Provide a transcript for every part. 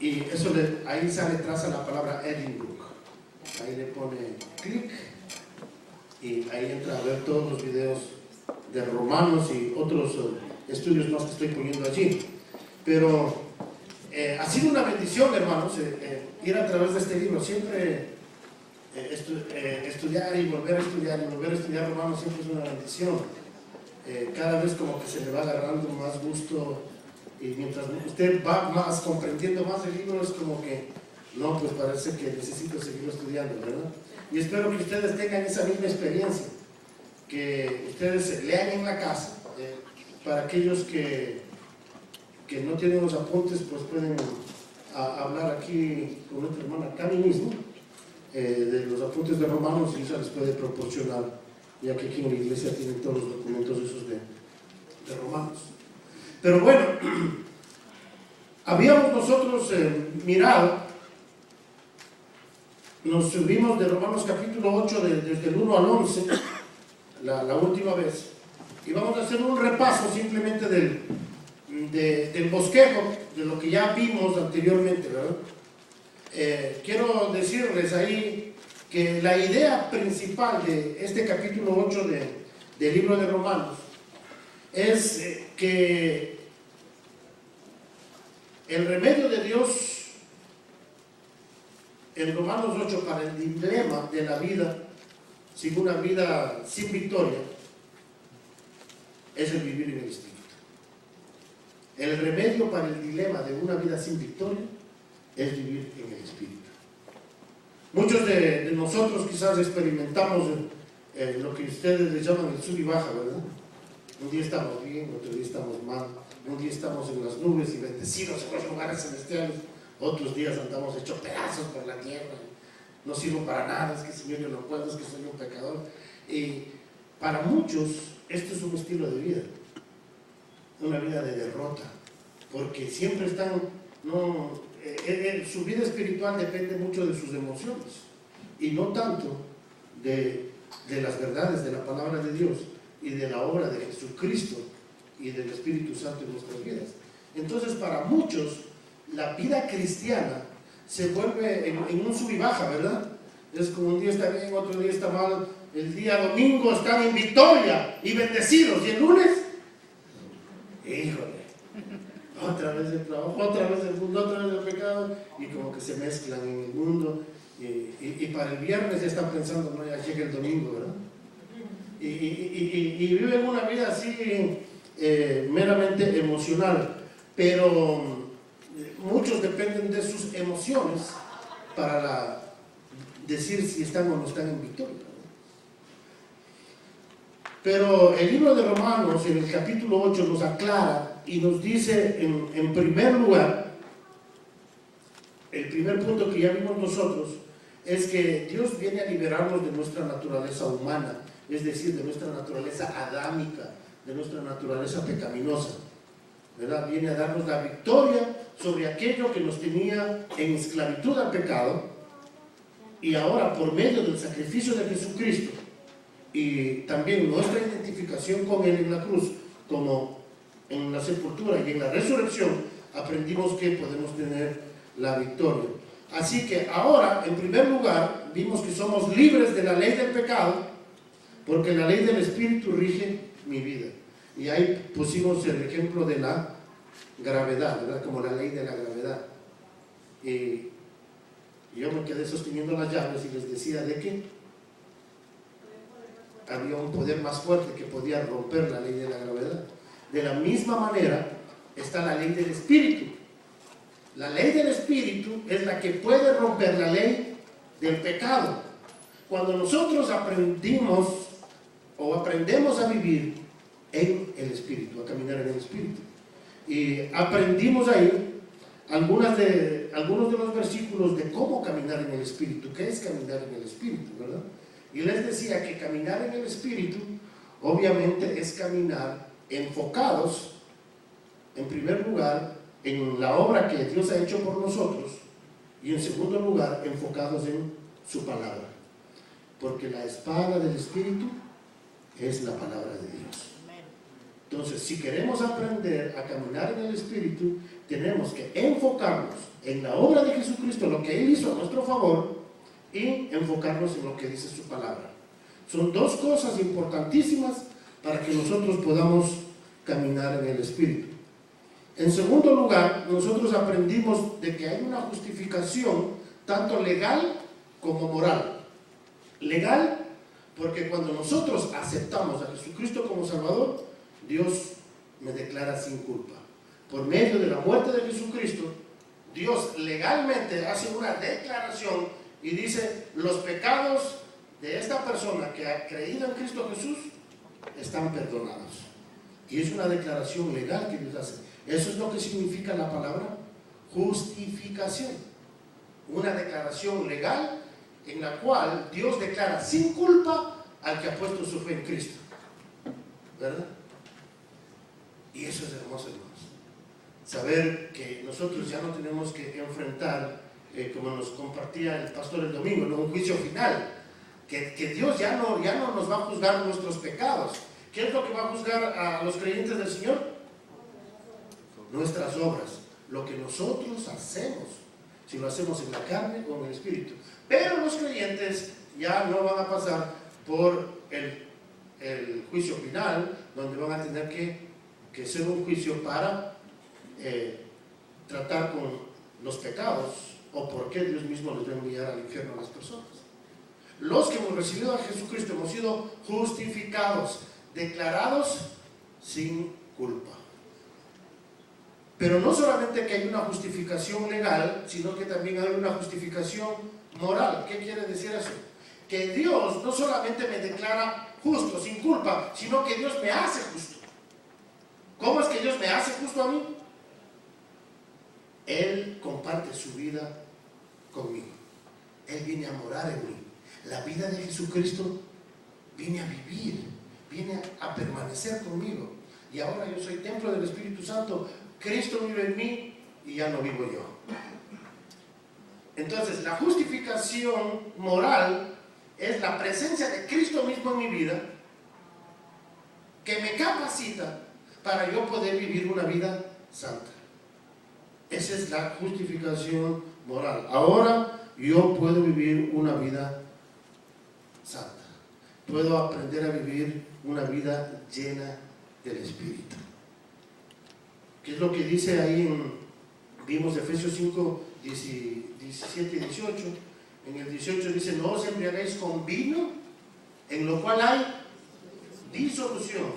Y eso ahí sale, traza la palabra Edinburgh. Ahí le pone clic y ahí entra a ver todos los videos de Romanos y otros estudios más que estoy poniendo allí. Pero ha sido una bendición, hermanos, ir a través de este libro. Siempre estudiar y volver a estudiar y volver a estudiar Romanos siempre es una bendición. Cada vez como que se le va agarrando más gusto, y mientras usted va más comprendiendo más el libro, es como que no, pues parece que necesito seguir estudiando, ¿verdad? Y espero que ustedes tengan esa misma experiencia, que ustedes lean en la casa. Para aquellos que no tienen los apuntes, pues pueden hablar aquí con nuestra hermana Cami mismo, de los apuntes de Romanos, y ella les puede proporcionar, ya que aquí en la iglesia tienen todos los documentos esos de Romanos. Pero bueno, habíamos nosotros mirado, nos subimos de Romanos capítulo 8 desde el 1 al 11 la última vez, y vamos a hacer un repaso simplemente del bosquejo de lo que ya vimos anteriormente, ¿verdad? Quiero decirles ahí que la idea principal de este capítulo 8 del libro de Romanos es que el remedio de Dios en Romanos 8 para el dilema de la vida, sin una vida sin victoria, es el vivir en el Espíritu. El remedio para el dilema de una vida sin victoria es vivir en el Espíritu. Muchos de nosotros quizás experimentamos lo que ustedes le llaman el sub y baja, ¿verdad? Un día estamos bien, otro día estamos mal, un día estamos en las nubes y bendecidos en los lugares celestiales, otros días andamos hechos pedazos por la tierra, no sirvo para nada, es que Señor yo no puedo, es que soy un pecador. Y para muchos esto es un estilo de vida, una vida de derrota, porque siempre están, su vida espiritual depende mucho de sus emociones y no tanto de las verdades de la palabra de Dios y de la obra de Jesucristo y del Espíritu Santo en nuestras vidas. Entonces, para muchos, la vida cristiana se vuelve en un sub y baja, ¿verdad? Es como un día está bien, otro día está mal. El día domingo están en victoria y bendecidos, y el lunes, híjole, otra vez el trabajo, otra vez el mundo, otra vez el pecado, y como que se mezclan en el mundo. Y para el viernes ya están pensando, no, ya llega el domingo, ¿verdad? Y viven una vida así meramente emocional, pero muchos dependen de sus emociones para decir si están o no están en victoria. Pero el libro de Romanos en el capítulo 8 nos aclara y nos dice en primer lugar, el primer punto que ya vimos nosotros es que Dios viene a liberarnos de nuestra naturaleza humana, es decir, de nuestra naturaleza adámica, de nuestra naturaleza pecaminosa, ¿verdad? Viene a darnos la victoria sobre aquello que nos tenía en esclavitud al pecado, y ahora por medio del sacrificio de Jesucristo y también nuestra identificación con Él en la cruz, como en la sepultura y en la resurrección, aprendimos que podemos tener la victoria. Así que ahora, en primer lugar, vimos que somos libres de la ley del pecado, porque la ley del Espíritu rige mi vida. Y ahí pusimos el ejemplo de la gravedad, ¿verdad? Como la ley de la gravedad. Y yo me quedé sosteniendo las llaves y les decía de que había un poder más fuerte que podía romper la ley de la gravedad. De la misma manera está la ley del Espíritu. La ley del Espíritu es la que puede romper la ley del pecado. Cuando nosotros aprendemos a vivir en el Espíritu, a caminar en el Espíritu, y aprendimos ahí algunos de los versículos de cómo caminar en el Espíritu, qué es caminar en el Espíritu, ¿verdad? Y les decía que caminar en el Espíritu obviamente es caminar enfocados, en primer lugar, en la obra que Dios ha hecho por nosotros, y en segundo lugar, enfocados en su palabra, porque la espada del Espíritu es la palabra de Dios. Entonces, si queremos aprender a caminar en el Espíritu, tenemos que enfocarnos en la obra de Jesucristo, lo que Él hizo a nuestro favor, y enfocarnos en lo que dice su palabra. Son dos cosas importantísimas para que nosotros podamos caminar en el Espíritu. En segundo lugar, nosotros aprendimos de que hay una justificación tanto legal como moral. Legal, porque cuando nosotros aceptamos a Jesucristo como Salvador, Dios me declara sin culpa. Por medio de la muerte de Jesucristo, Dios legalmente hace una declaración y dice: los pecados de esta persona que ha creído en Cristo Jesús están perdonados. Y es una declaración legal que Dios hace. Eso es lo que significa la palabra justificación. Una declaración legal en la cual Dios declara sin culpa al que ha puesto su fe en Cristo. ¿Verdad? Y eso es hermoso, hermanos. Saber que nosotros ya no tenemos que enfrentar, como nos compartía el pastor el domingo, ¿no?, un juicio final. Que Dios ya no nos va a juzgar nuestros pecados. ¿Qué es lo que va a juzgar a los creyentes del Señor? Nuestras obras, lo que nosotros hacemos, si lo hacemos en la carne o en el Espíritu. Pero los creyentes ya no van a pasar por el juicio final, donde van a tener que ser un juicio para tratar con los pecados o por qué Dios mismo les va a enviar al infierno a las personas. Los que hemos recibido a Jesucristo hemos sido justificados, declarados sin culpa. Pero no solamente que hay una justificación legal, sino que también hay una justificación moral. ¿Qué quiere decir eso? Que Dios no solamente me declara justo, sin culpa, sino que Dios me hace justo. ¿Cómo es que Dios me hace justo a mí? Él comparte su vida conmigo. Él viene a morar en mí. La vida de Jesucristo viene a vivir, viene a permanecer conmigo. Y ahora yo soy templo del Espíritu Santo. Cristo vive en mí y ya no vivo yo. Entonces, la justificación moral es la presencia de Cristo mismo en mi vida, que me capacita para yo poder vivir una vida santa. Esa es la justificación moral. Ahora yo puedo vivir una vida santa. Puedo aprender a vivir una vida llena del Espíritu. ¿Qué es lo que dice ahí vimos Efesios 5, 17 y 18? En el 18 dice: no os embriaguéis con vino, en lo cual hay disolución.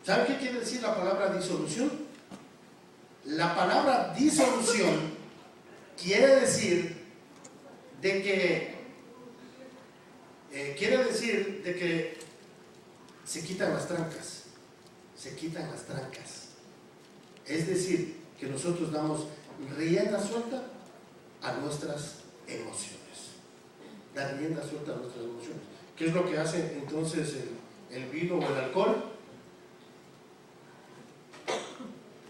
¿Sabe qué quiere decir la palabra disolución? La palabra disolución quiere decir de que se quitan las trancas. Se quitan las trancas. Es decir, que nosotros damos rienda suelta a nuestras emociones. Dar rienda suelta a nuestras emociones. ¿Qué es lo que hace entonces el vino o el alcohol?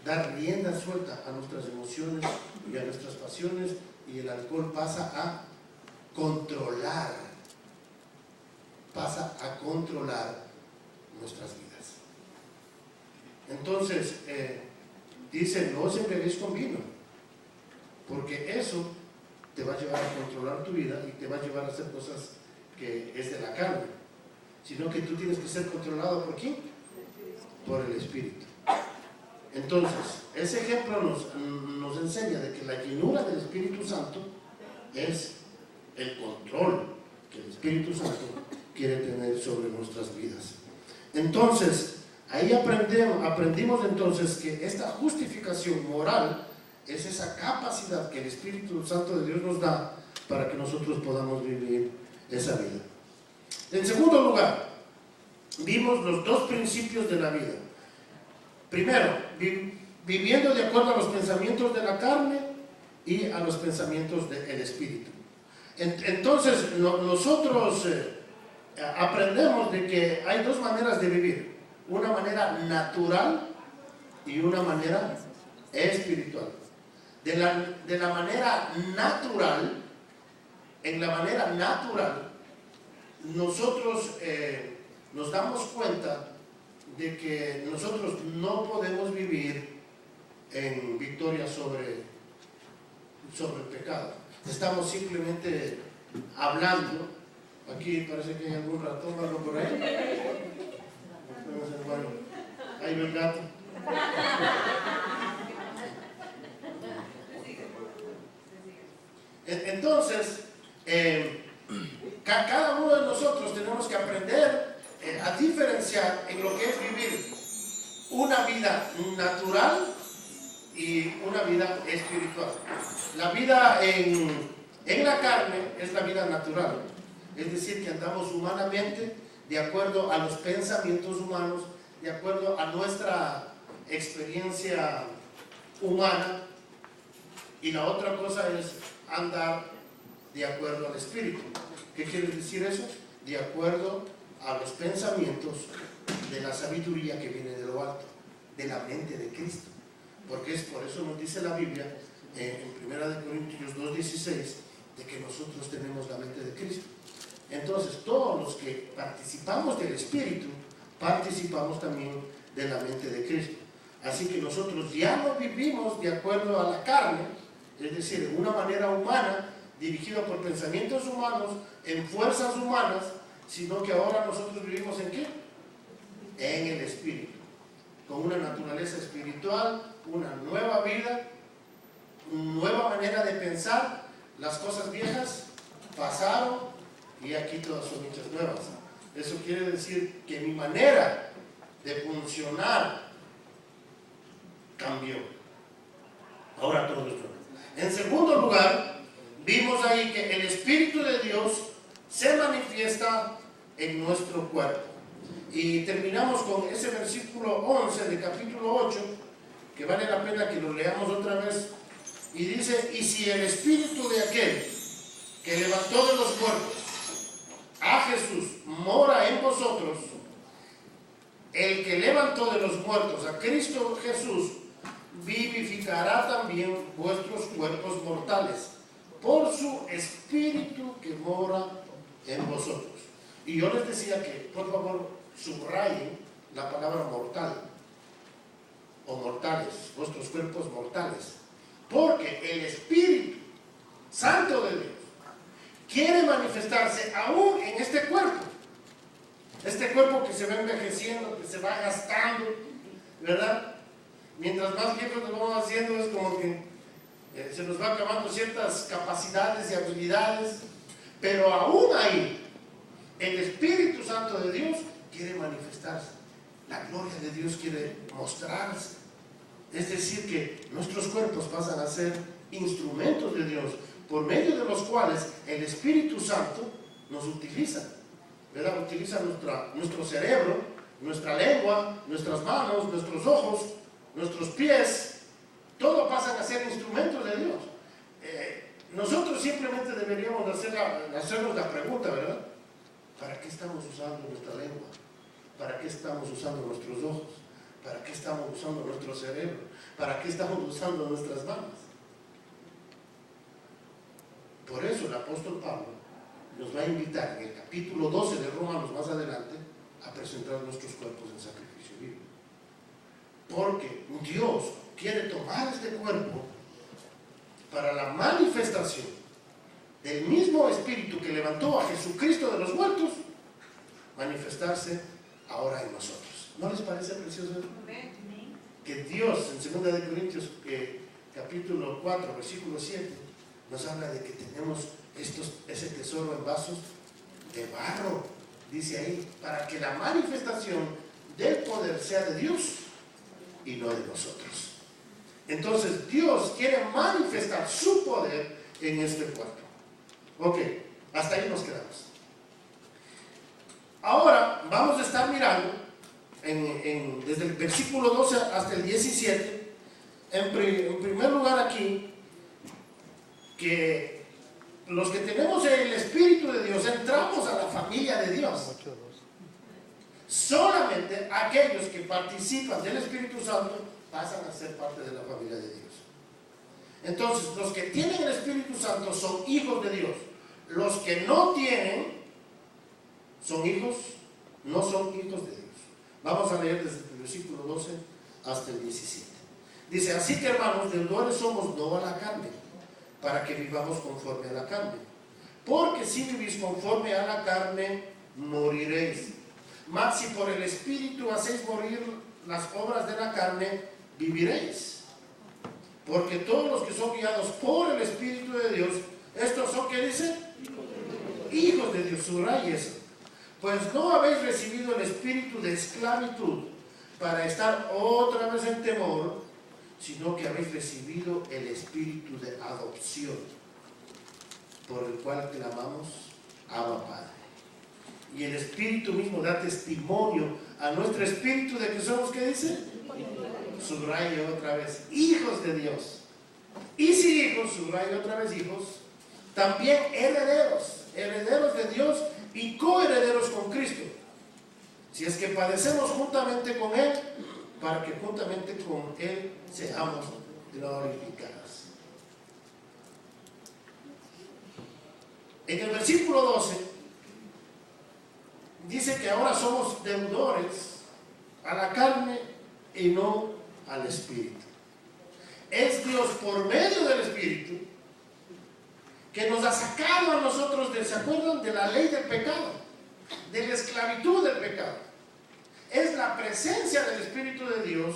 Dar rienda suelta a nuestras emociones y a nuestras pasiones, y el alcohol pasa a controlar nuestras vidas. Entonces, dice: no os embriaguéis con vino, porque eso te va a llevar a controlar tu vida y te va a llevar a hacer cosas que es de la carne, sino que tú tienes que ser controlado ¿por quién? Por el Espíritu. Entonces, ese ejemplo nos enseña de que la llenura del Espíritu Santo es el control que el Espíritu Santo quiere tener sobre nuestras vidas. Entonces, ahí aprendimos entonces que esta justificación moral es esa capacidad que el Espíritu Santo de Dios nos da para que nosotros podamos vivir esa vida. En segundo lugar, vimos los dos principios de la vida. Primero, viviendo de acuerdo a los pensamientos de la carne y a los pensamientos del Espíritu. Entonces, nosotros aprendemos de que hay dos maneras de vivir: una manera natural y una manera espiritual. De la manera natural, en la manera natural, nosotros nos damos cuenta de que nosotros no podemos vivir en victoria sobre el pecado. Estamos simplemente hablando. Aquí parece que hay algún ratón o algo por ahí. Bueno, ahí ve el gato. Entonces, cada uno de nosotros tenemos que aprender a diferenciar en lo que es vivir una vida natural y una vida espiritual. La vida en la carne es la vida natural, es decir, que andamos humanamente de acuerdo a los pensamientos humanos, de acuerdo a nuestra experiencia humana, y la otra cosa es andar de acuerdo al Espíritu. ¿Qué quiere decir eso? De acuerdo a los pensamientos de la sabiduría que viene de lo alto, de la mente de Cristo. Porque es por eso nos dice la Biblia en 1 Corintios 2:16 de que nosotros tenemos la mente de Cristo. Entonces todos los que participamos del Espíritu participamos también de la mente de Cristo. Así que nosotros ya no vivimos de acuerdo a la carne, es decir, en una manera humana, dirigida por pensamientos humanos, en fuerzas humanas, sino que ahora nosotros vivimos ¿en qué? En el Espíritu, con una naturaleza espiritual, una nueva vida, una nueva manera de pensar. Las cosas viejas pasaron y aquí todas son hechas nuevas. Eso quiere decir que mi manera de funcionar cambió. Ahora todo es nuevo. En segundo lugar, vimos ahí que el Espíritu de Dios se manifiesta en nuestro cuerpo. Y terminamos con ese versículo 11 de capítulo 8, que vale la pena que lo leamos otra vez. Y dice: y si el Espíritu de aquel que levantó de los muertos a Jesús mora en vosotros, el que levantó de los muertos a Cristo Jesús vivificará también vuestros cuerpos mortales por su Espíritu que mora en vosotros. Y yo les decía que por favor subrayen la palabra mortal o mortales, vuestros cuerpos mortales, porque el Espíritu Santo de Dios quiere manifestarse aún en este cuerpo que se va envejeciendo, que se va gastando, ¿verdad? Mientras más viejos nos vamos haciendo, es como que se nos va acabando ciertas capacidades y habilidades, pero aún ahí el Espíritu Santo de Dios quiere manifestarse, la gloria de Dios quiere mostrarse. Es decir, que nuestros cuerpos pasan a ser instrumentos de Dios, por medio de los cuales el Espíritu Santo nos utiliza, ¿verdad? Utiliza nuestro cerebro, nuestra lengua, nuestras manos, nuestros ojos, nuestros pies, todo pasan a ser instrumentos de Dios. Nosotros simplemente deberíamos hacernos la pregunta, ¿verdad? ¿Para qué estamos usando nuestra lengua? ¿Para qué estamos usando nuestros ojos? ¿Para qué estamos usando nuestro cerebro? ¿Para qué estamos usando nuestras manos? Por eso el apóstol Pablo nos va a invitar en el capítulo 12 de Romanos más adelante a presentar nuestros cuerpos en sacrificio vivo. Porque Dios quiere tomar este cuerpo para la manifestación del mismo Espíritu que levantó a Jesucristo de los muertos, manifestarse ahora en nosotros. ¿No les parece precioso eso? Que Dios en 2 Corintios capítulo 4 versículo 7 nos habla de que tenemos ese tesoro en vasos de barro, dice ahí, para que la manifestación del poder sea de Dios y no de nosotros. Entonces Dios quiere manifestar su poder en este cuerpo. Ok, hasta ahí nos quedamos. Ahora vamos a estar mirando desde el versículo 12 hasta el 17. En primer lugar aquí, que los que tenemos el Espíritu de Dios entramos a la familia de Dios. Solamente aquellos que participan del Espíritu Santo pasan a ser parte de la familia de Dios. Entonces, los que tienen el Espíritu Santo son hijos de Dios. Los que no tienen son hijos, no son hijos de Dios. Vamos a leer desde el versículo 12 hasta el 17. Dice, así que hermanos, deudores somos no a la carne, para que vivamos conforme a la carne. Porque si vivís conforme a la carne, moriréis. Mas si por el Espíritu hacéis morir las obras de la carne, viviréis. Porque todos los que son guiados por el Espíritu de Dios, estos son, ¿qué dice? Hijos de Dios. Subraya eso. Pues no habéis recibido el espíritu de esclavitud para estar otra vez en temor, sino que habéis recibido el espíritu de adopción, por el cual clamamos Abba Padre. Y el Espíritu mismo da testimonio a nuestro espíritu de que somos, ¿qué dice? Subraya otra vez, hijos de Dios. Y si hijos, subraya otra vez hijos, también herederos, herederos de Dios y coherederos con Cristo, si es que padecemos juntamente con Él, para que juntamente con Él seamos glorificados. En el versículo 12 dice que ahora somos deudores a la carne y no al Espíritu. Es Dios por medio del Espíritu que nos ha sacado a nosotros, ¿se acuerdan? De la ley del pecado, de la esclavitud del pecado. Es la presencia del Espíritu de Dios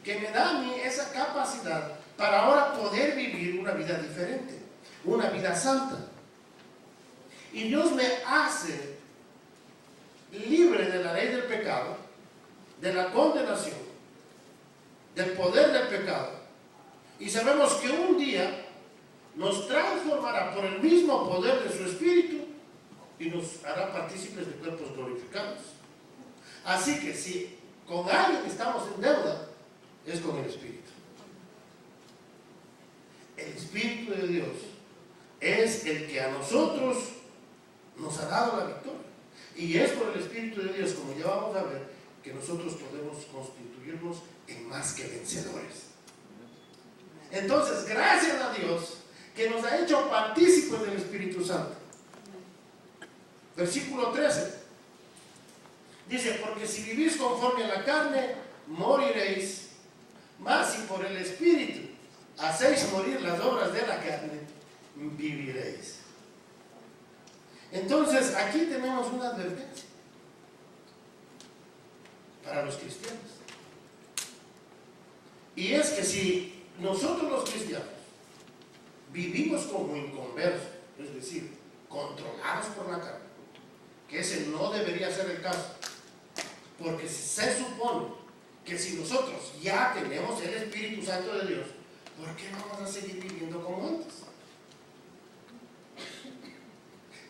que me da a mí esa capacidad para ahora poder vivir una vida diferente, una vida santa. Y Dios me hace libre de la ley del pecado, de la condenación, del poder del pecado. Y sabemos que un día nos transformará por el mismo poder de su Espíritu y nos hará partícipes de cuerpos glorificados. Así que si con alguien estamos en deuda, es con el Espíritu. El Espíritu de Dios es el que a nosotros nos ha dado la victoria. Y es por el Espíritu de Dios, como ya vamos a ver, que nosotros podemos constituirnos en más que vencedores. Entonces, gracias a Dios que nos ha hecho partícipes del Espíritu Santo. Versículo 13 dice, porque si vivís conforme a la carne, moriréis, mas si por el Espíritu hacéis morir las obras de la carne, viviréis. Entonces, aquí tenemos una advertencia para los cristianos. Y es que si nosotros los cristianos vivimos como inconversos, es decir, controlados por la carne, que ese no debería ser el caso, porque se supone que si nosotros ya tenemos el Espíritu Santo de Dios, ¿por qué vamos a seguir viviendo como antes?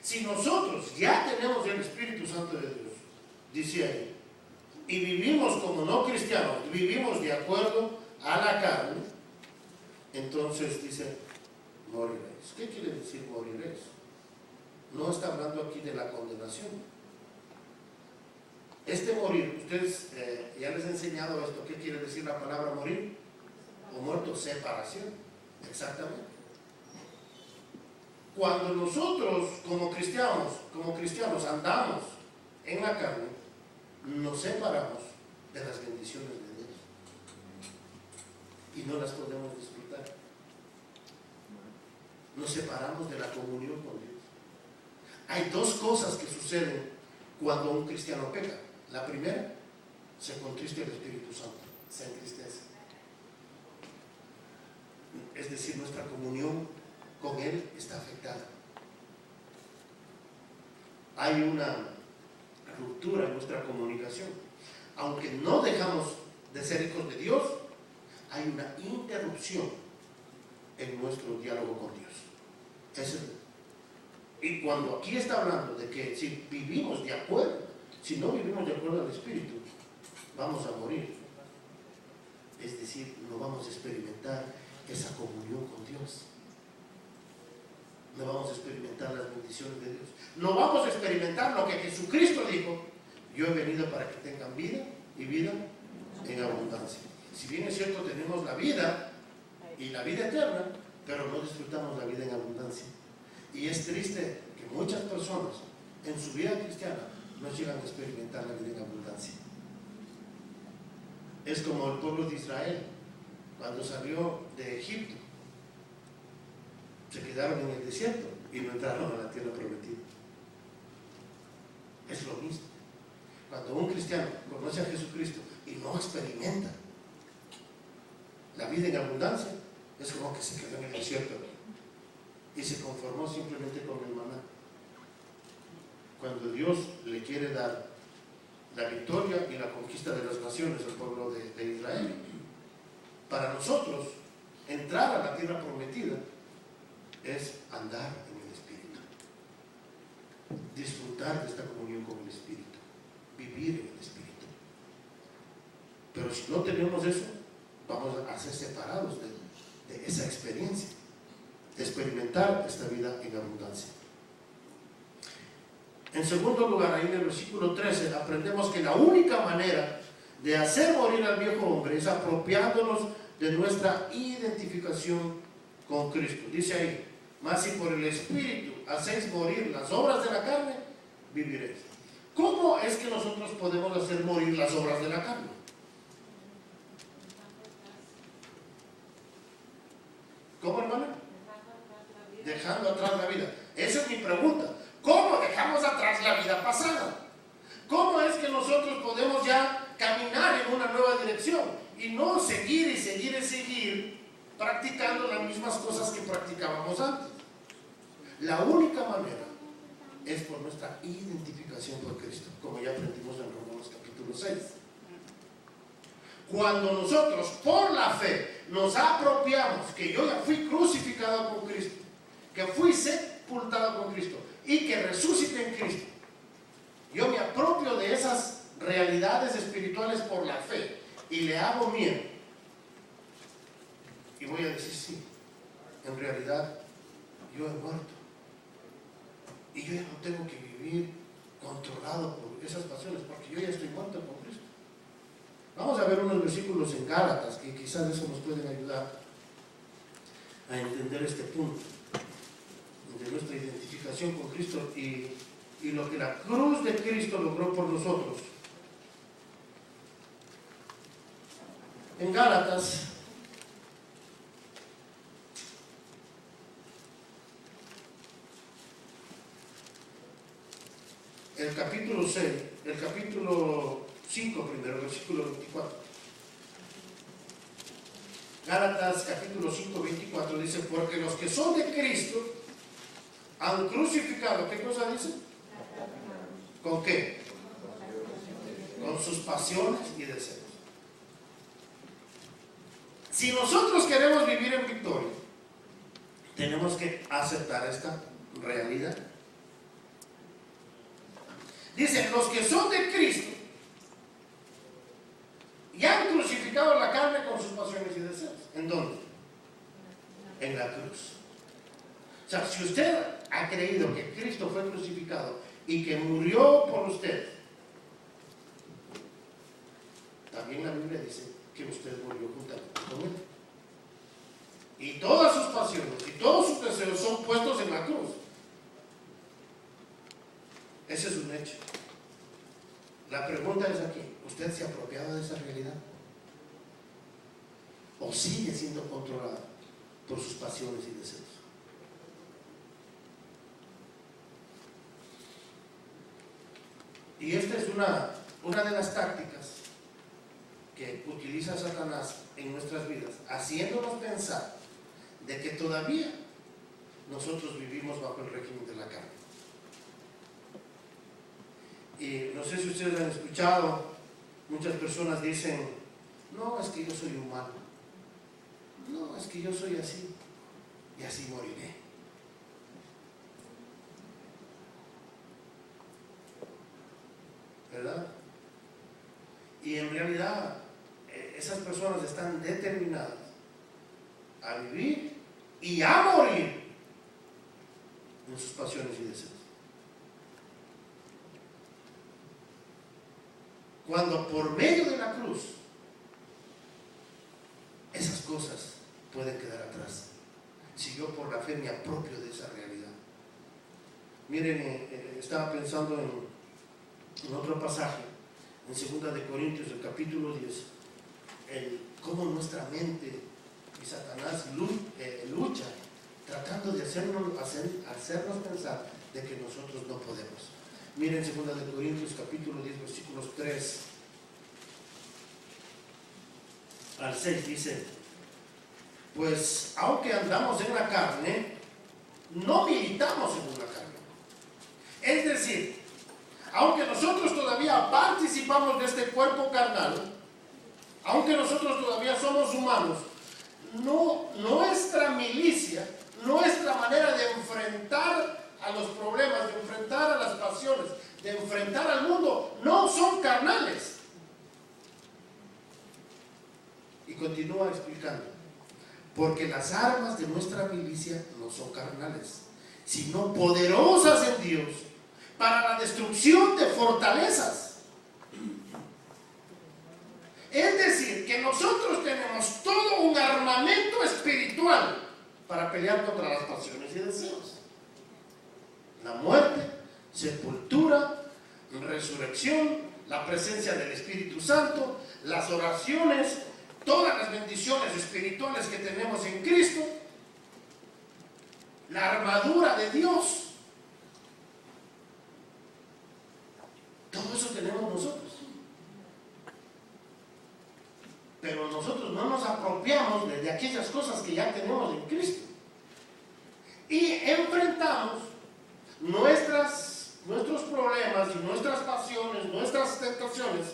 Si nosotros ya tenemos el Espíritu Santo de Dios, dice ahí, y vivimos como no cristianos, vivimos de acuerdo a la carne, entonces dice, moriréis. ¿Qué quiere decir moriréis? No está hablando aquí de la condenación. Este morir, ustedes ya les he enseñado esto, ¿qué quiere decir la palabra morir? O muerto, separación. Exactamente. Cuando nosotros como cristianos andamos en la carne, nos separamos de las bendiciones de Dios y no las podemos disfrutar. Nos separamos de la comunión con Dios. Hay dos cosas que suceden cuando un cristiano peca. La primera, se contrista el Espíritu Santo, se entristece. Es decir, nuestra comunión con Él está afectada. Hay una ruptura en nuestra comunicación. Aunque no dejamos de ser hijos de Dios, hay una interrupción en nuestro diálogo con Dios. Y cuando aquí está hablando de que si vivimos de acuerdo, si no vivimos de acuerdo al Espíritu, vamos a morir. Es decir, no vamos a experimentar esa comunión con Dios. No vamos a experimentar las bendiciones de Dios. No vamos a experimentar lo que Jesucristo dijo: yo he venido para que tengan vida y vida en abundancia. Si bien es cierto, tenemos la vida y la vida eterna, pero no disfrutamos la vida en abundancia. Y es triste que muchas personas en su vida cristiana no llegan a experimentar la vida en abundancia. Es como el pueblo de Israel, cuando salió de Egipto. Se quedaron en el desierto y no entraron a la tierra prometida. Es lo mismo. Cuando un cristiano conoce a Jesucristo y no experimenta la vida en abundancia, es como que se quedó en el desierto y se conformó simplemente con el maná. Cuando Dios le quiere dar la victoria y la conquista de las naciones al pueblo de Israel, para nosotros entrar a la tierra prometida es andar en el Espíritu, disfrutar de esta comunión con el Espíritu, vivir en el Espíritu. Pero si no tenemos eso, vamos a ser separados de esa experiencia, de experimentar esta vida en abundancia. En segundo lugar, ahí en el versículo 13, aprendemos que la única manera de hacer morir al viejo hombre es apropiándonos de nuestra identificación con Cristo. Dice ahí, mas si por el Espíritu hacéis morir las obras de la carne, viviréis. ¿Cómo es que nosotros podemos hacer morir las obras de la carne? ¿Cómo, hermano? Dejando atrás la vida. Esa es mi pregunta. ¿Cómo dejamos atrás la vida pasada? ¿Cómo es que nosotros podemos ya caminar en una nueva dirección y no seguir y seguir y seguir practicando las mismas cosas que practicábamos antes? La única manera es por nuestra identificación por Cristo, como ya aprendimos en Romanos capítulo 6. Cuando nosotros por la fe nos apropiamos que yo ya fui crucificado con Cristo, que fui sepultado con Cristo y que resucité en Cristo, yo me apropio de esas realidades espirituales por la fe y le hago miedo y voy a decir sí, en realidad yo he muerto y yo ya no tengo que vivir controlado por esas pasiones porque yo ya estoy muerto con Cristo. Vamos a ver unos versículos en Gálatas que quizás eso nos pueden ayudar a entender este punto de nuestra identificación con Cristo y lo que la cruz de Cristo logró por nosotros. En Gálatas, el capítulo 6, el capítulo 5 primero, versículo 24. Gálatas capítulo 5, 24 dice, porque los que son de Cristo han crucificado, ¿qué cosa dice? ¿Con qué? Con sus pasiones y deseos. Si nosotros queremos vivir en victoria, tenemos que aceptar esta realidad. Dice, los que son de Cristo y han crucificado la carne con sus pasiones y deseos. ¿En dónde? En la cruz. O sea, si usted ha creído que Cristo fue crucificado y que murió por usted, también la Biblia dice que usted murió juntamente con él. Y todas sus pasiones y todos sus deseos son puestos en la cruz. Ese es un hecho. La pregunta es aquí, ¿usted se ha apropiado de esa realidad? ¿O sigue siendo controlado por sus pasiones y deseos? Y esta es una de las tácticas que utiliza Satanás en nuestras vidas, haciéndonos pensar de que todavía nosotros vivimos bajo el régimen de la carne. Y no sé si ustedes han escuchado, muchas personas dicen, no, es que yo soy humano, no, es que yo soy así, y así moriré. ¿Verdad? Y en realidad, esas personas están determinadas a vivir y a morir en sus pasiones y deseos. Cuando por medio de la cruz esas cosas pueden quedar atrás, si yo por la fe me apropio de esa realidad. Miren, estaba pensando en otro pasaje, en 2 de Corintios, el capítulo 10, cómo nuestra mente y Satanás lucha tratando de hacernos pensar de que nosotros no podemos. Miren 2 Corintios capítulo 10 versículos 3 al 6 dice: pues aunque andamos en la carne, no militamos en una carne. Es decir, aunque nosotros todavía participamos de este cuerpo carnal, aunque nosotros todavía somos humanos, nuestra milicia, nuestra manera de enfrentar a los problemas, de enfrentar a las pasiones, de enfrentar al mundo, no son carnales. Y continúa explicando: porque las armas de nuestra milicia no son carnales, sino poderosas en Dios para la destrucción de fortalezas. Es decir, que nosotros tenemos todo un armamento espiritual para pelear contra las pasiones y deseos. La muerte, sepultura, resurrección, la presencia del Espíritu Santo, las oraciones, todas las bendiciones espirituales que tenemos en Cristo, la armadura de Dios. Todo eso tenemos nosotros. Pero nosotros no nos apropiamos de aquellas cosas que ya tenemos en Cristo. Y enfrentamos nuestros problemas y nuestras pasiones, nuestras tentaciones,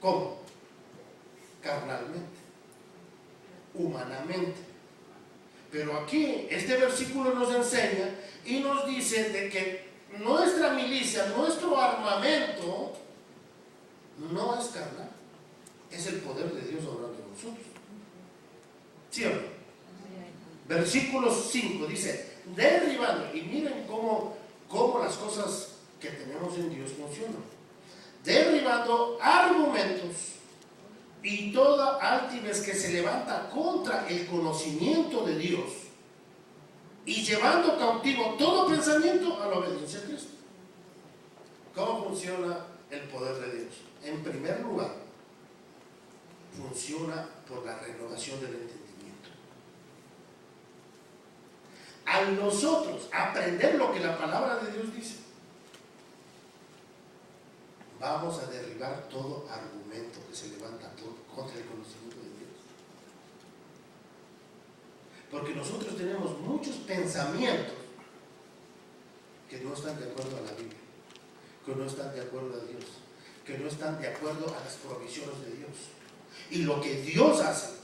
¿cómo? Carnalmente, humanamente. Pero aquí este versículo nos enseña y nos dice de que nuestra milicia, nuestro armamento no es carnal, es el poder de Dios obrando en nosotros. ¿Sí o no? Versículo 5 dice: derribando, y miren cómo las cosas que tenemos en Dios funcionan. Derribando argumentos y toda altivez que se levanta contra el conocimiento de Dios, y llevando cautivo todo pensamiento a la obediencia a Cristo. ¿Cómo funciona el poder de Dios? En primer lugar, funciona por la renovación del entendimiento. Al nosotros aprender lo que la palabra de Dios dice, vamos a derribar todo argumento que se levanta contra el conocimiento de Dios. Porque nosotros tenemos muchos pensamientos que no están de acuerdo a la Biblia, que no están de acuerdo a Dios, que no están de acuerdo a las provisiones de Dios. Y lo que Dios hace,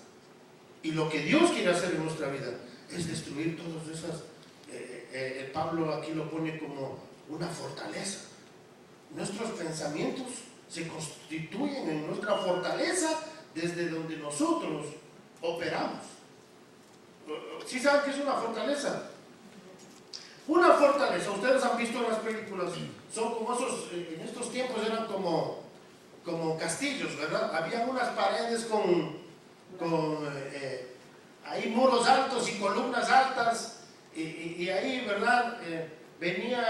y lo que Dios quiere hacer en nuestra vida, es destruir todas esas. Pablo aquí lo pone como una fortaleza. Nuestros pensamientos se constituyen en nuestra fortaleza desde donde nosotros operamos. ¿Sí saben qué es una fortaleza? Una fortaleza, ustedes han visto en las películas, son como esos, en estos tiempos eran como castillos, ¿verdad? Había unas paredes con ahí muros altos y columnas altas, y ahí, ¿verdad? Venían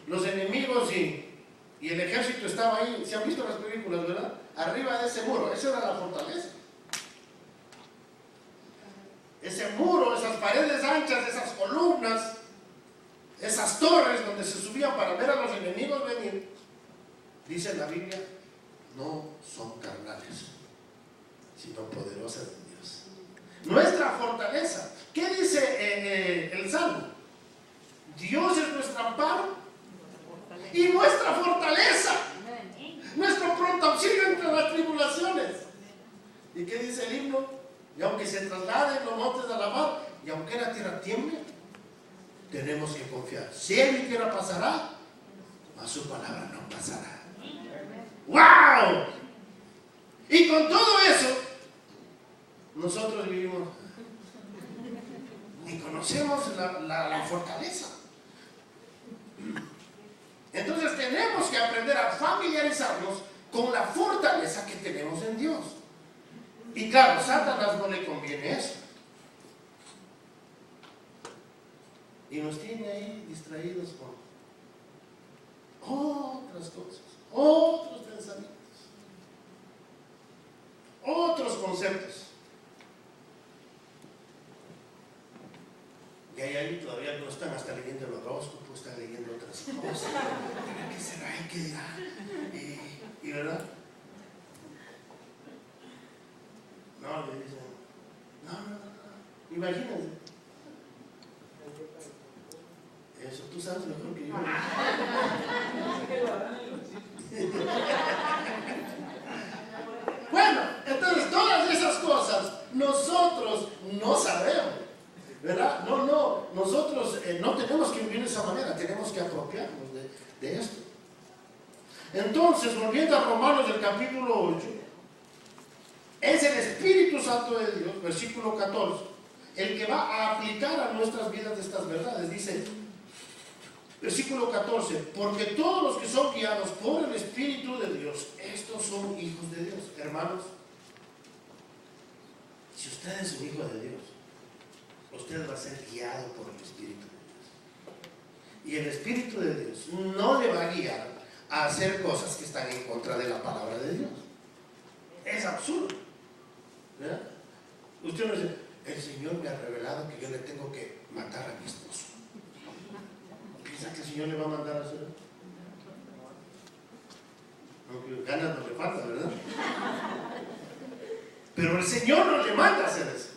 los enemigos y el ejército estaba ahí. ¿Se han visto las películas, verdad? Arriba de ese muro, esa era la fortaleza. Ese muro, esas paredes anchas, esas columnas, esas torres donde se subían para ver a los enemigos venir, dice la Biblia, no son carnales, sino poderosas en Dios. Nuestra fortaleza. ¿Qué dice el Salmo? Dios es nuestro amparo y nuestra fortaleza, nuestro pronto auxilio entre las tribulaciones. ¿Y qué dice el himno? Y aunque se trasladen los montes a la mar, y aunque la tierra tiemble, tenemos que confiar. Cielo y tierra pasará, mas su palabra no pasará. ¡Wow! Y con todo eso, nosotros vivimos, ni conocemos la fortaleza. Entonces tenemos que aprender a familiarizarnos con la fortaleza que tenemos en Dios. Y claro, a Satanás no le conviene eso. Y nos tiene ahí distraídos con otras cosas, otros pensamientos, otros Y ahí todavía no están hasta leyendo el horóscopo, están leyendo otras cosas. ¿Qué será? ¿Y qué dirá? Y ¿verdad? No, le dicen, no. Imagínense. Eso tú sabes mejor que yo. Bueno, entonces todas esas cosas nosotros no sabemos, ¿verdad? Nosotros no tenemos que vivir de esa manera, tenemos que apropiarnos de esto. Entonces, volviendo a Romanos del capítulo 8, es el Espíritu Santo de Dios, versículo 14, el que va a aplicar a nuestras vidas estas verdades. Dice, versículo 14, porque todos los que son guiados por el Espíritu de Dios, estos son hijos de Dios. Hermanos, si usted es un hijo de Dios, usted va a ser guiado por el Espíritu de Dios. Y el Espíritu de Dios no le va a guiar a hacer cosas que están en contra de la palabra de Dios. Es absurdo, ¿verdad? Usted no dice, el Señor me ha revelado que yo le tengo que matar a mi esposo. ¿Piensa que el Señor le va a mandar a hacer eso? Aunque ganas no le falta, ¿verdad? Pero el Señor no le manda a hacer eso.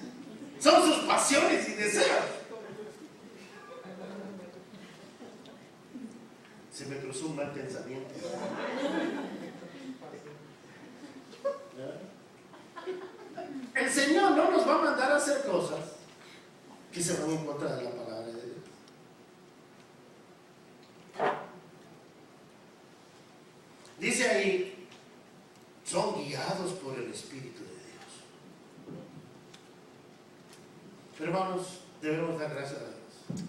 Son sus pasiones y deseos. Se me cruzó un mal pensamiento. El Señor no nos va a mandar a hacer cosas que se van en contra de la palabra de Dios. Dice ahí, son guiados por el Espíritu de Dios. Pero hermanos, debemos dar gracias a Dios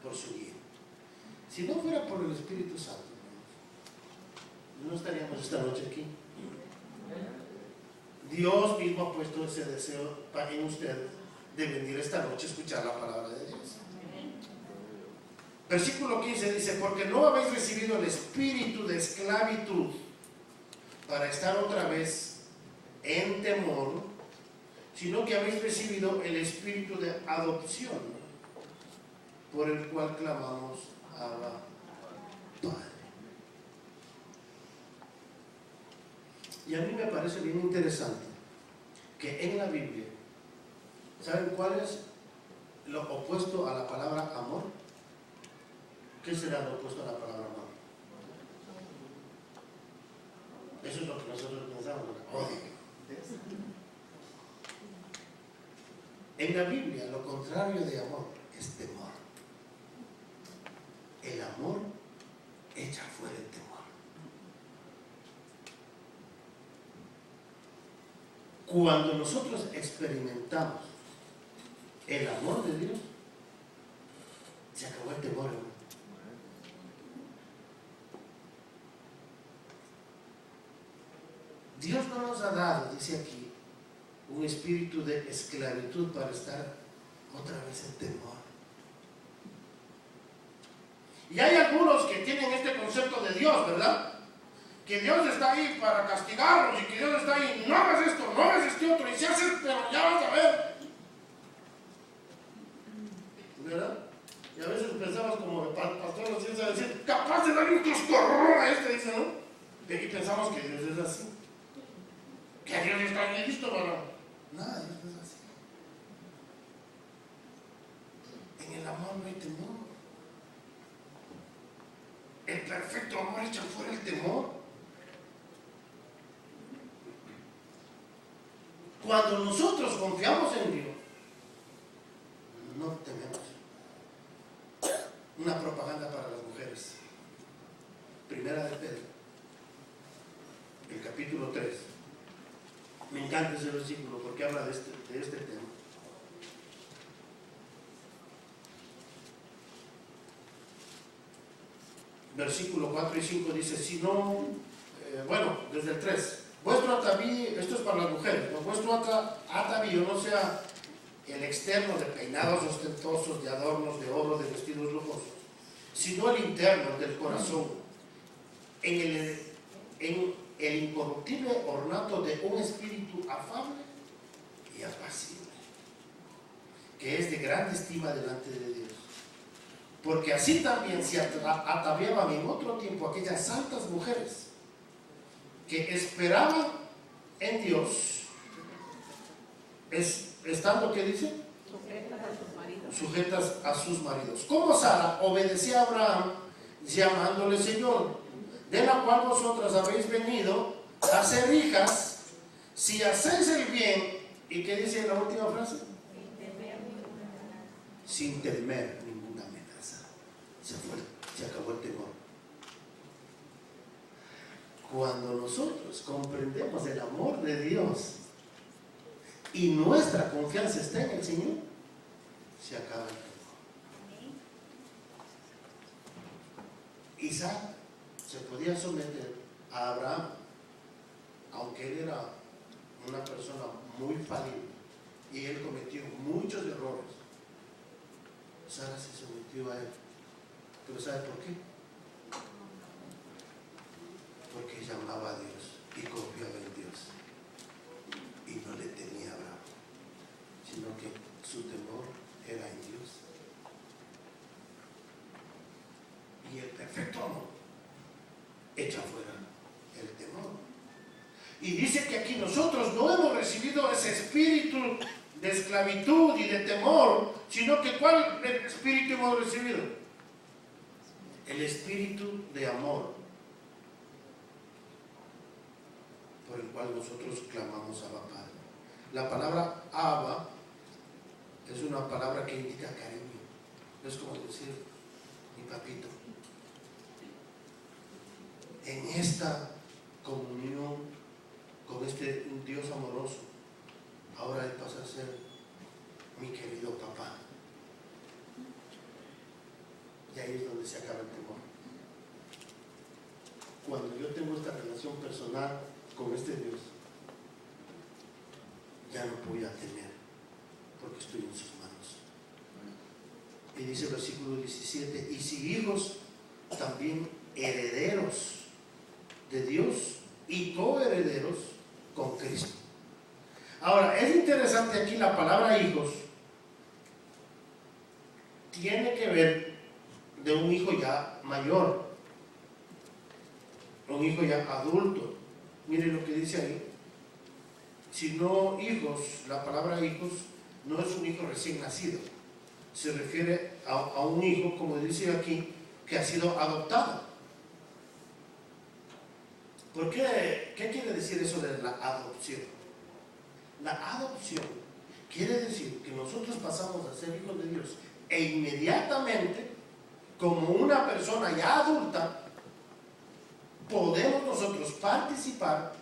por su guía. Si no fuera por el Espíritu Santo, no estaríamos esta noche aquí. Dios mismo ha puesto ese deseo en usted de venir esta noche a escuchar la palabra de Dios. Versículo 15 dice, porque no habéis recibido el espíritu de esclavitud para estar otra vez en temor, sino que habéis recibido el espíritu de adopción, por el cual clamamos Abba, Padre. Y a mí me parece bien interesante que en la Biblia, ¿saben cuál es lo opuesto a la palabra amor? ¿Qué será lo opuesto a la palabra amor? Eso es lo que nosotros pensamos, odio. En la Biblia, lo contrario de amor es temor. El amor echa fuera el temor. Cuando nosotros experimentamos el amor de Dios, se acabó el temor, hermano. Dios no nos ha dado, dice aquí, un espíritu de esclavitud para estar otra vez en temor. Y hay algunos que tienen este concepto de Dios, ¿verdad? Que Dios está ahí para castigarnos y que Dios está ahí, no hagas esto, no hagas este otro, y si haces, pero ya vas a ver. ¿Verdad? Y a veces pensamos como el pastor nos piensa decir, capaz de darle un coscorrón a este, dice, ¿no? Y pensamos que Dios es así. Que Dios está ahí listo para... Nada, Dios no es así. En el amor no hay temor. El perfecto amor echa fuera el temor. Cuando nosotros confiamos en Dios, no tememos. Una propaganda para las mujeres. Primera de Pedro, el capítulo 3. Me encanta ese versículo porque habla de este tema. Versículo 4 y 5 dice, si no, desde el 3, vuestro atavío, esto es para las mujeres, ¿no? Vuestro atavío no sea el externo de peinados ostentosos, de adornos de oro, de vestidos lujosos, sino el interno del corazón, en el incorruptible ornato de un espíritu afable y apacible. que es de grande estima delante de Dios. Porque así también se ataviaban en otro tiempo aquellas santas mujeres que esperaban en Dios, estando, ¿qué dice? Sujetas a sus maridos. Como Sara obedecía a Abraham, llamándole Señor, de la cual vosotras habéis venido a ser hijas, si hacéis el bien. ¿Y qué dice la última frase? Sin temer ninguna amenaza. Se acabó el temor. Cuando nosotros comprendemos el amor de Dios y nuestra confianza está en el Señor, se acaba el temor. Isaac se podía someter a Abraham, aunque él era una persona muy falible y él cometió muchos errores. Sara se sometió a él. ¿Pero sabe por qué? Porque ella amaba a Dios y confiaba en Dios y no le temía a Abraham, sino que su temor era en Dios. Y el perfecto amor echa fuera el temor. Y dice que aquí nosotros no hemos recibido ese espíritu de esclavitud y de temor, sino que ¿cuál espíritu hemos recibido? El espíritu de amor, por el cual nosotros clamamos Abba Padre. La palabra Abba es una palabra que indica cariño. Es como decir mi papito. En esta comunión con este Dios amoroso, ahora Él pasa a ser mi querido papá. Y ahí es donde se acaba el temor. Cuando yo tengo esta relación personal con este Dios, ya no voy a temer, porque estoy en sus manos. Y dice el versículo 17, y si hijos, también herederos de Dios y coherederos con Cristo. Ahora, es interesante aquí la palabra hijos, tiene que ver de un hijo ya mayor, un hijo ya adulto. Miren lo que dice ahí. Si no hijos, la palabra hijos no es un hijo recién nacido, se refiere a un hijo, como dice aquí, que ha sido adoptado. ¿Por qué? ¿Qué quiere decir eso de la adopción? La adopción quiere decir que nosotros pasamos a ser hijos de Dios e inmediatamente, como una persona ya adulta, podemos nosotros participar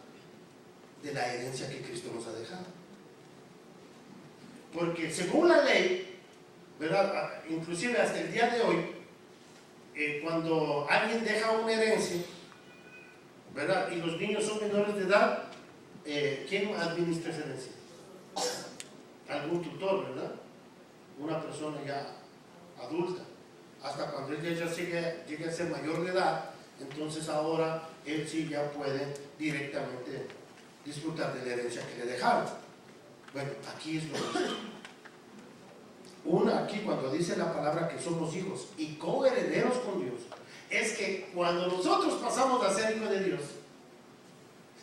de la herencia que Cristo nos ha dejado. Porque según la ley, ¿verdad? Inclusive hasta el día de hoy, cuando alguien deja una herencia, ¿verdad? Y los niños son menores de edad, ¿quién administra esa herencia? Algún tutor, ¿verdad? Una persona ya adulta. Hasta cuando él ya llegue a ser mayor de edad, entonces ahora él sí ya puede directamente disfrutar de la herencia que le dejaron. Bueno, aquí es lo que aquí cuando dice la palabra que somos hijos y coherederos con Dios, es que cuando nosotros pasamos a ser hijos de Dios,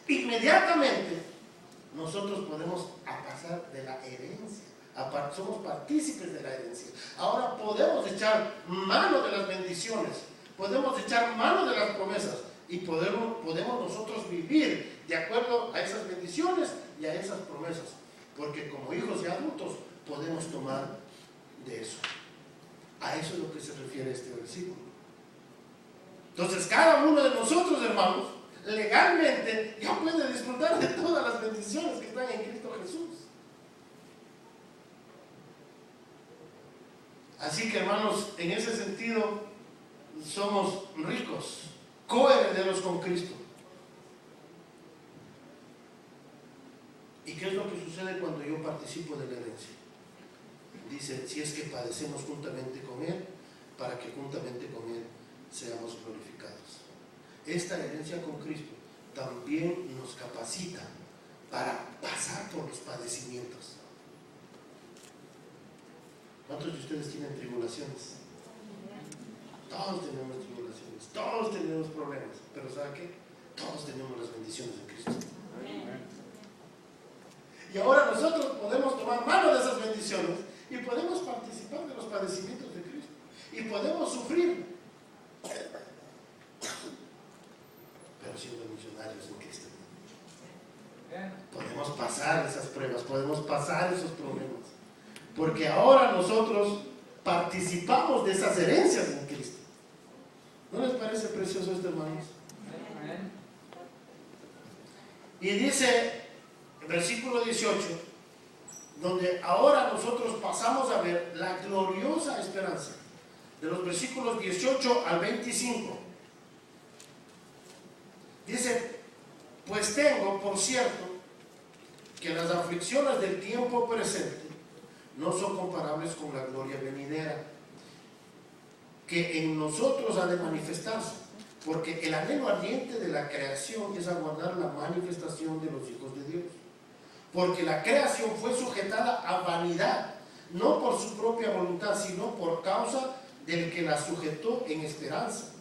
inmediatamente nosotros podemos pasar de la herencia, somos partícipes de la herencia. Ahora podemos echar mano de las bendiciones, podemos echar mano de las promesas y podemos nosotros vivir de acuerdo a esas bendiciones y a esas promesas, porque como hijos y adultos podemos tomar de eso. A eso es lo que se refiere este versículo. Entonces cada uno de nosotros, hermanos, legalmente ya puede disfrutar de todas las bendiciones que están en Cristo Jesús. Así que, hermanos, en ese sentido somos ricos, coherederos con Cristo. ¿Y qué es lo que sucede cuando yo participo de la herencia? Dice, si es que padecemos juntamente con Él, para que juntamente con Él seamos glorificados. Esta herencia con Cristo también nos capacita para pasar por los padecimientos. ¿Cuántos de ustedes tienen tribulaciones? Todos tenemos tribulaciones, todos tenemos problemas, pero ¿sabe qué? Todos tenemos las bendiciones de Cristo. Y ahora nosotros podemos tomar mano de esas bendiciones y podemos participar de los padecimientos de Cristo y podemos sufrir, pero siendo misionarios en Cristo. Podemos pasar esas pruebas, podemos pasar esos problemas, porque ahora nosotros participamos de esas herencias en Cristo. ¿No les parece precioso esto, hermanos? Y dice el versículo 18, donde ahora nosotros pasamos a ver la gloriosa esperanza, de los versículos 18 al 25. Dice: pues tengo por cierto que las aflicciones del tiempo presente no son comparables con la gloria venidera, que en nosotros ha de manifestarse, porque el anhelo ardiente de la creación es aguardar la manifestación de los hijos de Dios. Porque la creación fue sujetada a vanidad, no por su propia voluntad, sino por causa del que la sujetó en esperanza.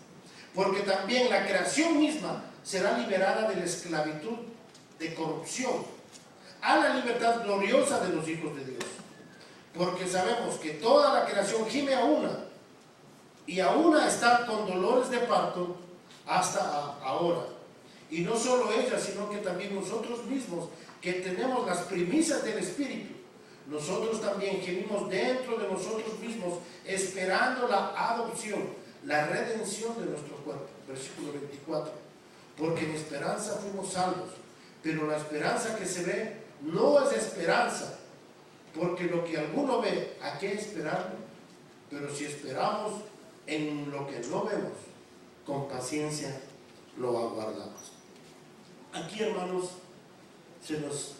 Porque también la creación misma será liberada de la esclavitud de corrupción a la libertad gloriosa de los hijos de Dios. Porque sabemos que toda la creación gime a una, y a una está con dolores de parto hasta ahora. Y no solo ella, sino que también nosotros mismos, que tenemos las primicias del Espíritu, nosotros también gemimos dentro de nosotros mismos, esperando la adopción, la redención de nuestro cuerpo. Versículo 24. Porque en esperanza fuimos salvos, pero la esperanza que se ve no es esperanza, porque lo que alguno ve, ¿a qué esperarlo? Pero si esperamos en lo que no vemos, con paciencia lo aguardamos. Aquí, hermanos, se nos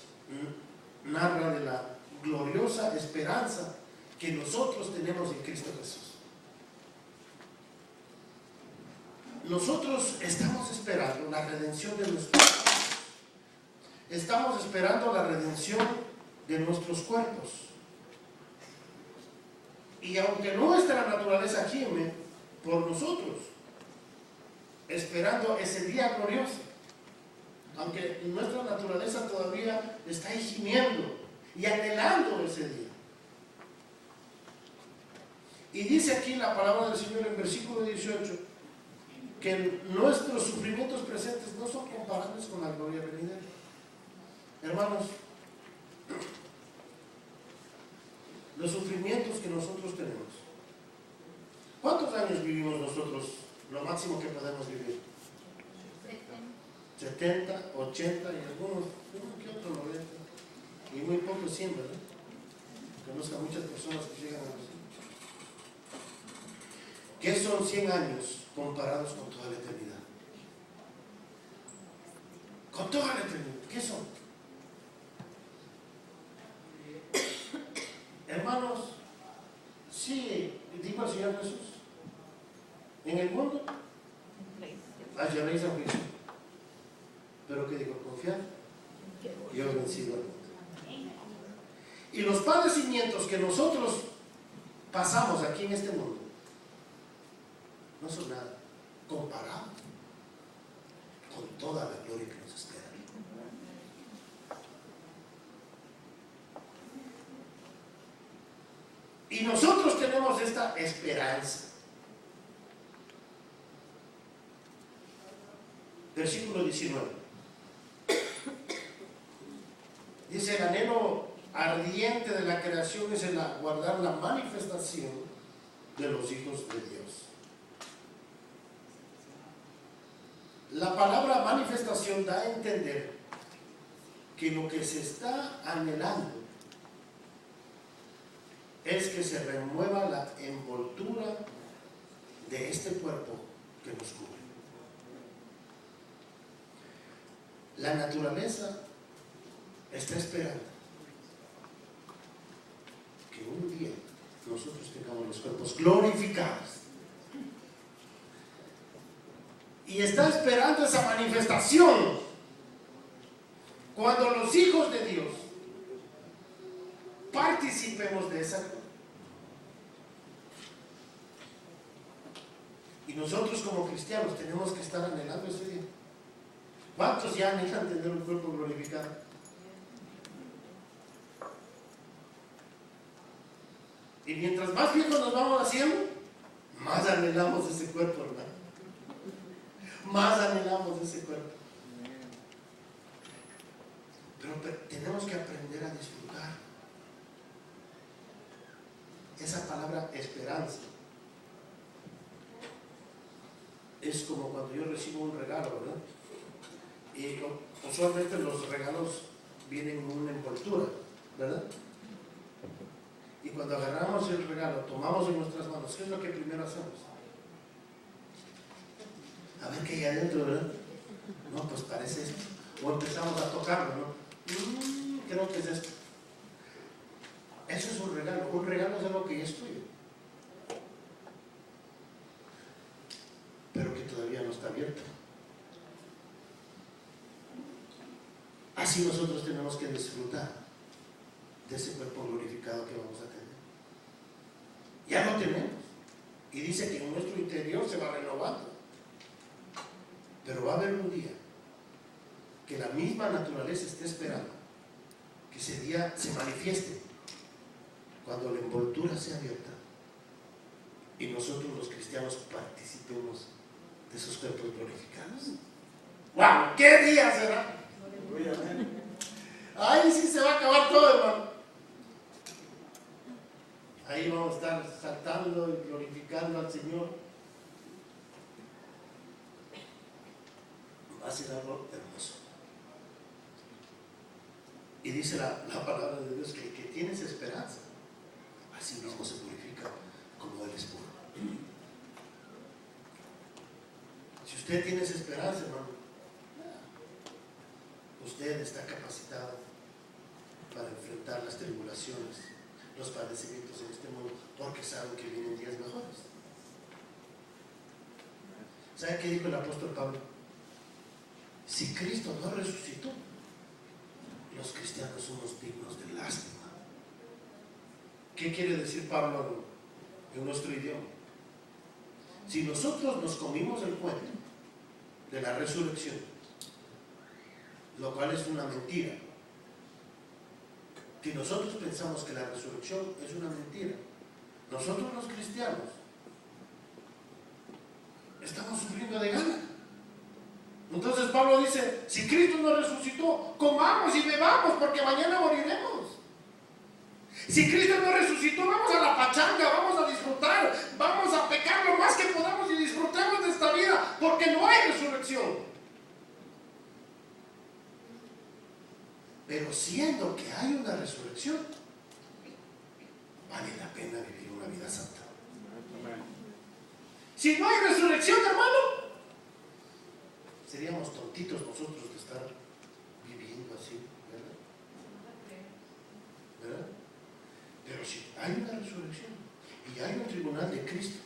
narra de la gloriosa esperanza que nosotros tenemos en Cristo Jesús. Nosotros estamos esperando la redención de nuestros cuerpos. Estamos esperando la redención de nuestros cuerpos. Y aunque nuestra naturaleza gime por nosotros, esperando ese día glorioso, aunque nuestra naturaleza todavía está gimiendo y anhelando ese día. Y dice aquí la palabra del Señor en versículo 18, que nuestros sufrimientos presentes no son comparables con la gloria venidera. Hermanos, los sufrimientos que nosotros tenemos, ¿cuántos años vivimos nosotros? Lo máximo que podemos vivir. 70, 80 y algunos, uno que otro 90, y muy pocos 100, ¿verdad? Conozco a muchas personas que llegan a los 100. ¿Qué son 100 años comparados con toda la eternidad? Con toda la eternidad, ¿qué son? Hermanos, sí, dijo el Señor Jesús, en el mundo hallaréis aflicción. Pero ¿qué digo? Confiad, yo he vencido al mundo. Y los padecimientos que nosotros pasamos aquí en este mundo no son nada comparado con toda la gloria que nos espera. Y nosotros tenemos esta esperanza. Versículo 19. Dice: el anhelo ardiente de la creación es el aguardar la manifestación de los hijos de Dios. La palabra manifestación da a entender que lo que se está anhelando es que se remueva la envoltura de este cuerpo que nos cubre. La naturaleza está esperando que un día nosotros tengamos los cuerpos glorificados. Y está esperando esa manifestación cuando los hijos de Dios participemos de esa gloria. Y nosotros como cristianos tenemos que estar anhelando ese día. ¿Cuántos ya anhelan tener un cuerpo glorificado? Y mientras más viejos nos vamos haciendo, más anhelamos ese cuerpo, hermano. Más anhelamos ese cuerpo. Pero tenemos que aprender a disfrutar. Esa palabra esperanza es como cuando yo recibo un regalo, ¿verdad? Y usualmente los regalos vienen en una envoltura, ¿verdad? Y cuando agarramos el regalo, tomamos en nuestras manos, ¿qué es lo que primero hacemos? A ver qué hay adentro, ¿verdad? No, pues parece esto. O empezamos a tocarlo, ¿no? Creo que es esto. Eso es un regalo. Un regalo es algo que ya es tuyo, pero que todavía no está abierto. Así nosotros tenemos que disfrutar de ese cuerpo glorificado que vamos a tener. Ya lo tenemos. Y dice que en nuestro interior se va renovando. Pero va a haber un día que la misma naturaleza esté esperando que ese día se manifieste, cuando la envoltura sea abierta y nosotros los cristianos participemos de esos cuerpos glorificados. ¡Wow! ¿Qué día será? Ahí sí se va a acabar todo, hermano. Ahí vamos a estar saltando y glorificando al Señor. Va a ser algo hermoso. Y dice la palabra de Dios que el que tiene esa esperanza, así mismo se glorifica como Él es puro. Si usted tiene esa esperanza, hermano, usted está capacitado para enfrentar las tribulaciones, los padecimientos en este mundo, porque saben que vienen días mejores. ¿Sabe qué dijo el apóstol Pablo? Si Cristo no resucitó, los cristianos somos dignos de lástima. ¿Qué quiere decir Pablo en nuestro idioma? Si nosotros nos comimos el cuento de la resurrección, lo cual es una mentira, si nosotros pensamos que la resurrección es una mentira, nosotros los cristianos estamos sufriendo de gana. Entonces Pablo dice, si Cristo no resucitó, comamos y bebamos porque mañana moriremos. Si Cristo no resucitó, vamos a la pachanga, vamos a disfrutar, vamos a pecar lo más que podamos y disfrutemos de esta vida, porque no hay resurrección. Pero siendo que hay una resurrección, vale la pena vivir una vida santa. Si no hay resurrección, hermano, seríamos tontitos nosotros de estar viviendo así, ¿verdad? ¿Verdad? Pero si hay una resurrección y hay un tribunal de Cristo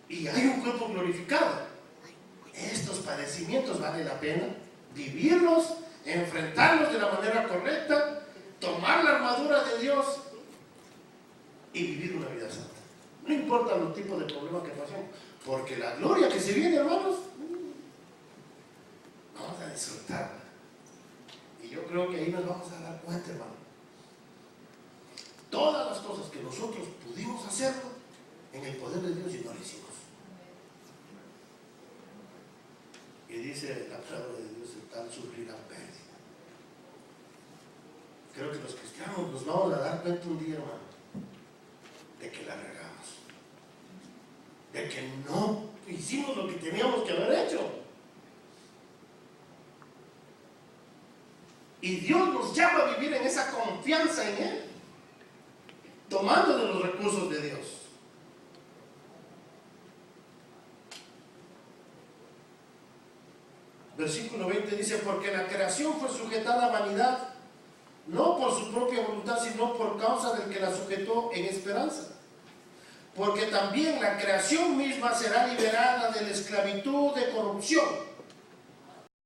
y hay un cuerpo glorificado, estos padecimientos vale la pena vivirlos, enfrentarlos de la manera correcta, tomar la armadura de Dios y vivir una vida santa. No importa los tipos de problemas que pasemos, porque la gloria que se viene, hermanos, vamos a disfrutarla. Y yo creo que ahí nos vamos a dar cuenta, hermano. Todas las cosas que nosotros pudimos hacerlo en el poder de Dios y no lo hicimos. Y dice la palabra de Dios, el tal sufrirá pérdida. Creo que los cristianos nos vamos a dar cuenta un día, hermano, de que la regamos, de que no hicimos lo que teníamos que haber hecho. Y Dios nos llama a vivir en esa confianza en Él, tomando de los recursos de Dios. Versículo 20 dice, porque la creación fue sujetada a vanidad, no por su propia voluntad, sino por causa del que la sujetó en esperanza. Porque también la creación misma será liberada de la esclavitud de corrupción